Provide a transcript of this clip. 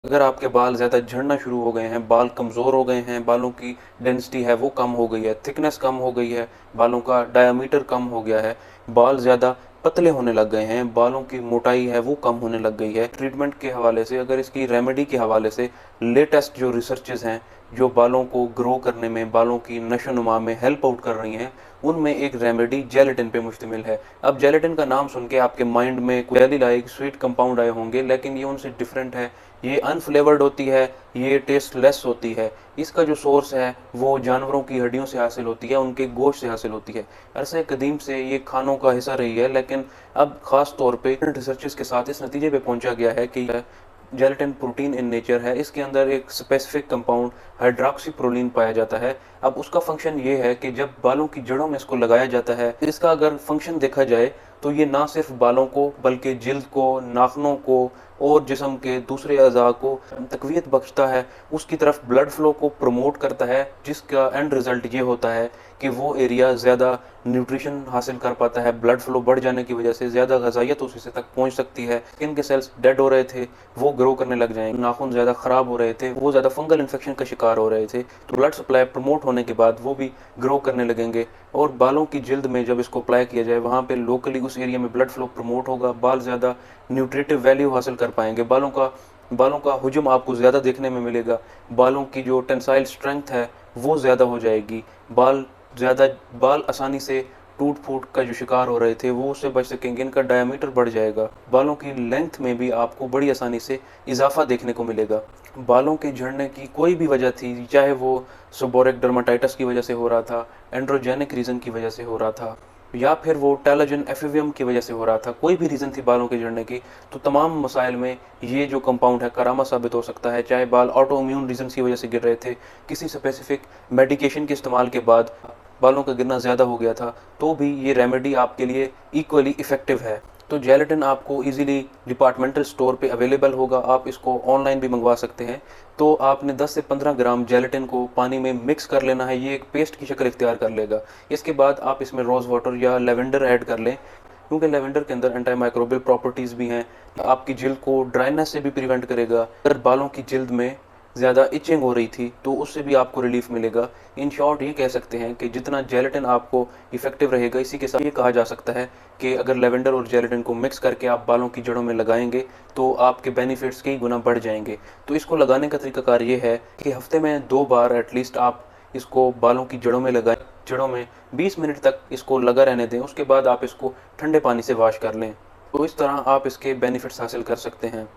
अगर आपके बाल ज़्यादा झड़ना शुरू हो गए हैं, बाल कमज़ोर हो गए हैं, बालों की डेंसिटी है वो कम हो गई है, थिकनेस कम हो गई है, बालों का डायामीटर कम हो गया है, बाल ज़्यादा पतले होने लग गए हैं, बालों की मोटाई है वो कम होने लग गई है, ट्रीटमेंट के हवाले से, अगर इसकी रेमेडी के हवाले से लेटेस्ट जो रिसर्चेज़ हैं, जो बालों को ग्रो करने में, बालों की नशो-नुमा में हेल्प आउट कर रही हैं, उनमें एक रेमेडी जेलेटिन पे मुश्तमिल है। अब जेलेटिन का नाम सुन के आपके माइंड में कोई जेली लाइक स्वीट कंपाउंड आए होंगे, लेकिन ये उनसे डिफरेंट है। ये अनफ्लेवर्ड होती है, ये टेस्टलेस होती है। इसका जो सोर्स है वो जानवरों की हड्डियों से हासिल होती है, उनके गोश्त से हासिल होती है। अरसे कदीम से ये खानों का हिस्सा रही है, लेकिन अब ख़ास तौर पे रिसर्चेस के साथ इस नतीजे पे पहुंचा गया है कि जेलेटिन प्रोटीन इन नेचर है। इसके अंदर एक स्पेसिफिक कंपाउंड हाइड्रोक्सीप्रोलीन पाया जाता है। अब उसका फंक्शन ये है कि जब बालों की जड़ों में इसको लगाया जाता है, इसका अगर फंक्शन देखा जाए तो ये ना सिर्फ बालों को बल्कि जिल्द को, नाखनों को और जिस्म के दूसरे अज़ा को तक़वियत बख्शता है, उसकी तरफ ब्लड फ्लो को प्रमोट करता है, जिसका एंड रिज़ल्ट ये होता है कि वो एरिया ज़्यादा न्यूट्रिशन हासिल कर पाता है। ब्लड फ्लो बढ़ जाने की वजह से ज़्यादा ग़ज़ाइयत उस हिस्से तक पहुंच सकती है। स्किन के सेल्स डेड हो रहे थे वो ग्रो करने लग जाएंगे, नाखून ज़्यादा ख़राब हो रहे थे वो ज़्यादा फंगल इन्फेक्शन का शिकार हो रहे थे, तो ब्लड सप्लाई प्रमोट होने के बाद वो भी ग्रो करने लगेंगे। और बालों की जिल्द में जब इसको अप्लाई किया जाए, वहाँ पे लोकली उस एरिया में ब्लड फ्लो प्रमोट होगा, बाल ज़्यादा न्यूट्रिटिव वैल्यू हासिल कर पाएंगे, बालों का हुजूम आपको ज़्यादा देखने में मिलेगा, बालों की जो टेंसाइल स्ट्रेंथ है वो ज़्यादा हो जाएगी, बाल आसानी से टूट फूट का जो शिकार हो रहे थे वो उससे बच सकेंगे, इनका डायमीटर बढ़ जाएगा, बालों की लेंथ में भी आपको बड़ी आसानी से इजाफा देखने को मिलेगा। बालों के झड़ने की कोई भी वजह थी, चाहे वो सेबोरिक डर्माटाइटिस की वजह से हो रहा था, एंड्रोजेनिक रीज़न की वजह से हो रहा था, या फिर वो टैलोजन एफिवियम की वजह से हो रहा था, कोई भी रीज़न थी बालों के झड़ने की, तो तमाम मसाइल में ये जो कंपाउंड है करामा साबित हो सकता है। चाहे बाल ऑटो इम्यून रीज़न की वजह से गिर रहे थे, किसी स्पेसिफिक मेडिकेशन के इस्तेमाल के बाद बालों का गिरना ज़्यादा हो गया था, तो भी ये रेमेडी आपके लिए इक्वली इफ़ेक्टिव है। तो जेलेटिन आपको इजीली डिपार्टमेंटल स्टोर पे अवेलेबल होगा, आप इसको ऑनलाइन भी मंगवा सकते हैं। तो आपने 10 से 15 ग्राम जेलेटिन को पानी में मिक्स कर लेना है, ये एक पेस्ट की शक्ल इख्तियार कर लेगा। इसके बाद आप इसमें रोज़ वाटर या लेवेंडर ऐड कर लें, क्योंकि लेवेंडर के अंदर एंटी माइक्रोबियल प्रॉपर्टीज़ भी हैं, आपकी जिल्द को ड्राइनेस से भी प्रिवेंट करेगा। अगर बालों की जिल्द में ज़्यादा इचिंग हो रही थी तो उससे भी आपको रिलीफ मिलेगा। इन शॉर्ट ये कह सकते हैं कि जितना जेलेटिन आपको इफेक्टिव रहेगा, इसी के साथ ये कहा जा सकता है कि अगर लेवेंडर और जेलेटिन को मिक्स करके आप बालों की जड़ों में लगाएंगे तो आपके बेनिफिट्स कई गुना बढ़ जाएंगे। तो इसको लगाने का तरीकाकार ये है कि हफ्ते में 2 बार एटलीस्ट आप इसको बालों की जड़ों में लगाएं, जड़ों में 20 मिनट तक इसको लगा रहने दें, उसके बाद आप इसको ठंडे पानी से वॉश कर लें। तो इस तरह आप इसके बेनिफिट्स हासिल कर सकते हैं।